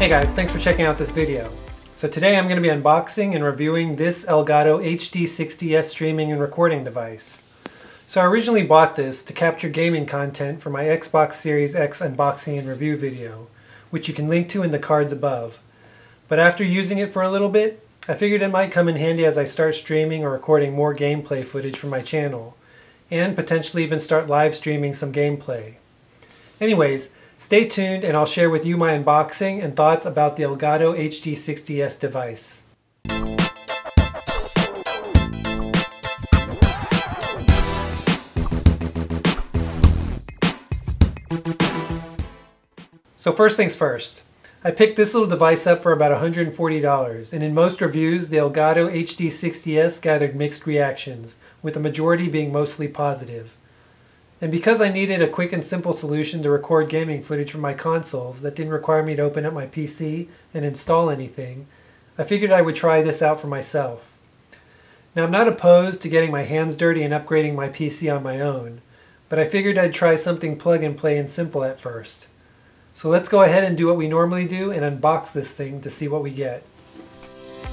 Hey guys, thanks for checking out this video. So today I'm going to be unboxing and reviewing this Elgato HD60s streaming and recording device. So I originally bought this to capture gaming content for my Xbox Series X unboxing and review video, which you can link to in the cards above. But after using it for a little bit, I figured it might come in handy as I start streaming or recording more gameplay footage for my channel, and potentially even start live streaming some gameplay. Anyways, stay tuned and I'll share with you my unboxing and thoughts about the Elgato HD60s device. So first things first, I picked this little device up for about $140, and in most reviews the Elgato HD60s gathered mixed reactions, with the majority being mostly positive. And because I needed a quick and simple solution to record gaming footage from my consoles that didn't require me to open up my PC and install anything, I figured I would try this out for myself. Now I'm not opposed to getting my hands dirty and upgrading my PC on my own, but I figured I'd try something plug and play and simple at first. So let's go ahead and do what we normally do and unbox this thing to see what we get.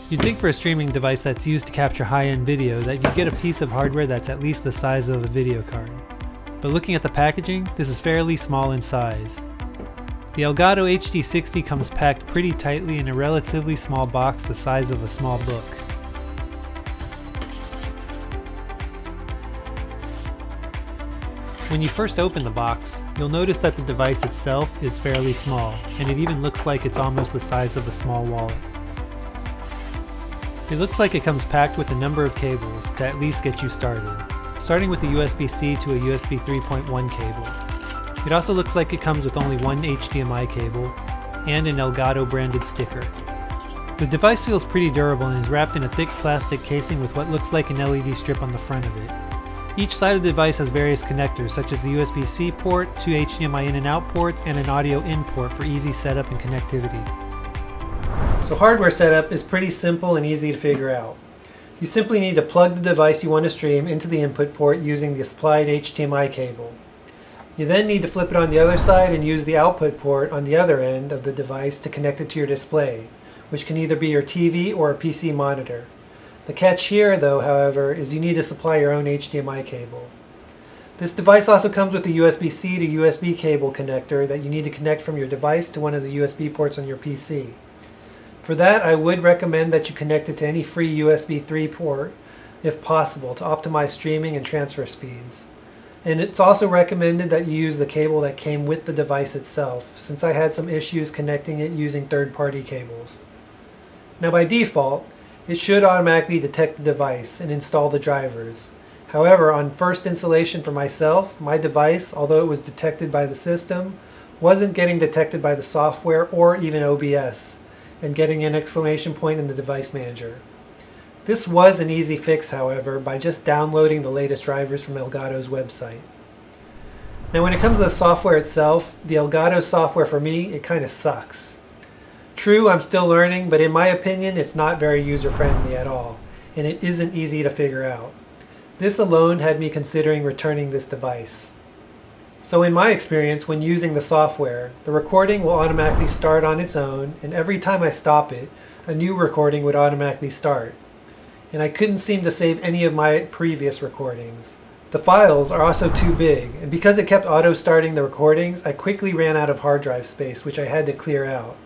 You'd think for a streaming device that's used to capture high-end video that you'd get a piece of hardware that's at least the size of a video card. But looking at the packaging, this is fairly small in size. The Elgato HD60 comes packed pretty tightly in a relatively small box the size of a small book. When you first open the box, you'll notice that the device itself is fairly small, and it even looks like it's almost the size of a small wallet. It looks like it comes packed with a number of cables to at least get you started, starting with a USB-C to a USB 3.1 cable. It also looks like it comes with only one HDMI cable and an Elgato branded sticker. The device feels pretty durable and is wrapped in a thick plastic casing with what looks like an LED strip on the front of it. Each side of the device has various connectors such as the USB-C port, two HDMI in and out ports, and an audio in port for easy setup and connectivity. So hardware setup is pretty simple and easy to figure out. You simply need to plug the device you want to stream into the input port using the supplied HDMI cable. You then need to flip it on the other side and use the output port on the other end of the device to connect it to your display, which can either be your TV or a PC monitor. The catch here, though, however, is you need to supply your own HDMI cable. This device also comes with a USB-C to USB cable connector that you need to connect from your device to one of the USB ports on your PC. For that, I would recommend that you connect it to any free USB 3 port, if possible, to optimize streaming and transfer speeds. And it's also recommended that you use the cable that came with the device itself, since I had some issues connecting it using third-party cables. Now by default, it should automatically detect the device and install the drivers. However, on first installation for myself, my device, although it was detected by the system, wasn't getting detected by the software or even OBS, and getting an exclamation point in the device manager. This was an easy fix, however, by just downloading the latest drivers from Elgato's website. Now when it comes to the software itself, the Elgato software for me, it kind of sucks. True, I'm still learning, but in my opinion, it's not very user-friendly at all, and it isn't easy to figure out. This alone had me considering returning this device. So in my experience, when using the software, the recording will automatically start on its own, and every time I stop it, a new recording would automatically start. And I couldn't seem to save any of my previous recordings. The files are also too big, and because it kept auto-starting the recordings, I quickly ran out of hard drive space, which I had to clear out.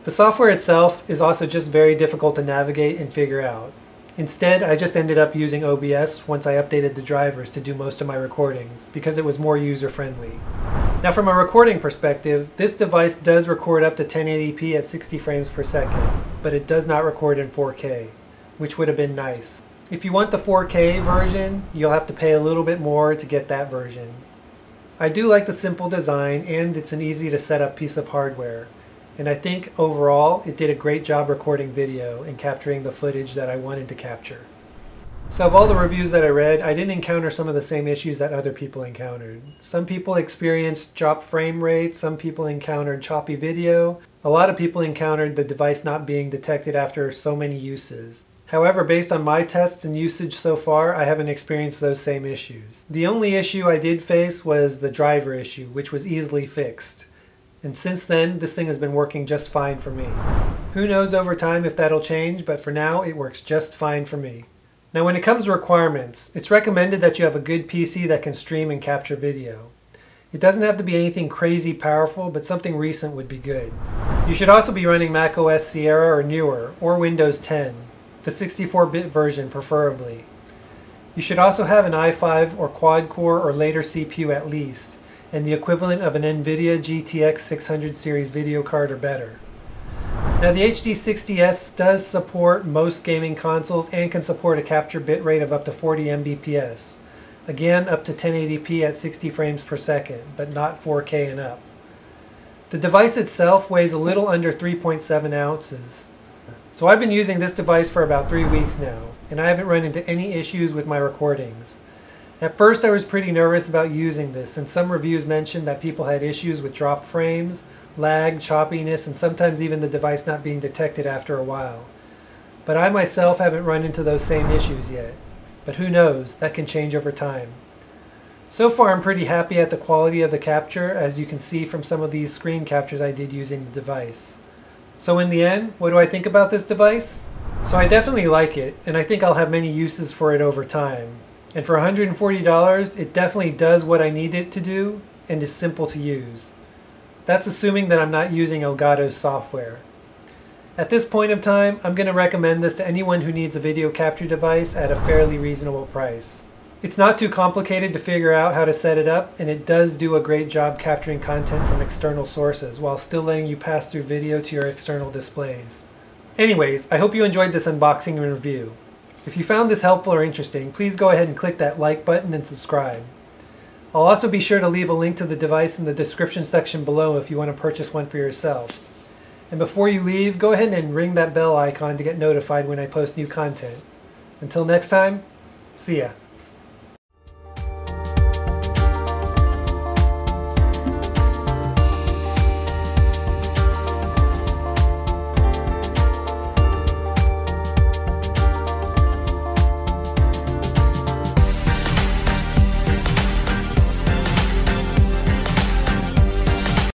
The software itself is also just very difficult to navigate and figure out. Instead, I just ended up using OBS once I updated the drivers to do most of my recordings, because it was more user-friendly. Now from a recording perspective, this device does record up to 1080p at 60 frames per second, but it does not record in 4K, which would have been nice. If you want the 4K version, you'll have to pay a little bit more to get that version. I do like the simple design, and it's an easy to set up piece of hardware. And I think overall it did a great job recording video and capturing the footage that I wanted to capture. So of all the reviews that I read, I didn't encounter some of the same issues that other people encountered. Some people experienced dropped frame rates, some people encountered choppy video, a lot of people encountered the device not being detected after so many uses. However, based on my tests and usage so far, I haven't experienced those same issues. The only issue I did face was the driver issue, which was easily fixed. And since then, this thing has been working just fine for me. Who knows over time if that'll change, but for now, it works just fine for me. Now when it comes to requirements, it's recommended that you have a good PC that can stream and capture video. It doesn't have to be anything crazy powerful, but something recent would be good. You should also be running macOS Sierra or newer, or Windows 10, the 64-bit version preferably. You should also have an i5 or quad-core or later CPU at least, and the equivalent of an NVIDIA GTX 600 series video card or better. Now the HD60s does support most gaming consoles and can support a capture bitrate of up to 40 Mbps. Again, up to 1080p at 60 frames per second, but not 4K and up. The device itself weighs a little under 3.7 ounces. So I've been using this device for about 3 weeks now, and I haven't run into any issues with my recordings. At first I was pretty nervous about using this, and some reviews mentioned that people had issues with dropped frames, lag, choppiness, and sometimes even the device not being detected after a while. But I myself haven't run into those same issues yet. But who knows, that can change over time. So far I'm pretty happy at the quality of the capture, as you can see from some of these screen captures I did using the device. So in the end, what do I think about this device? So I definitely like it, and I think I'll have many uses for it over time. And for $140, it definitely does what I need it to do, and is simple to use. That's assuming that I'm not using Elgato's software. At this point of time, I'm going to recommend this to anyone who needs a video capture device at a fairly reasonable price. It's not too complicated to figure out how to set it up, and it does do a great job capturing content from external sources while still letting you pass through video to your external displays. Anyways, I hope you enjoyed this unboxing and review. If you found this helpful or interesting, please go ahead and click that like button and subscribe. I'll also be sure to leave a link to the device in the description section below if you want to purchase one for yourself. And before you leave, go ahead and ring that bell icon to get notified when I post new content. Until next time, see ya.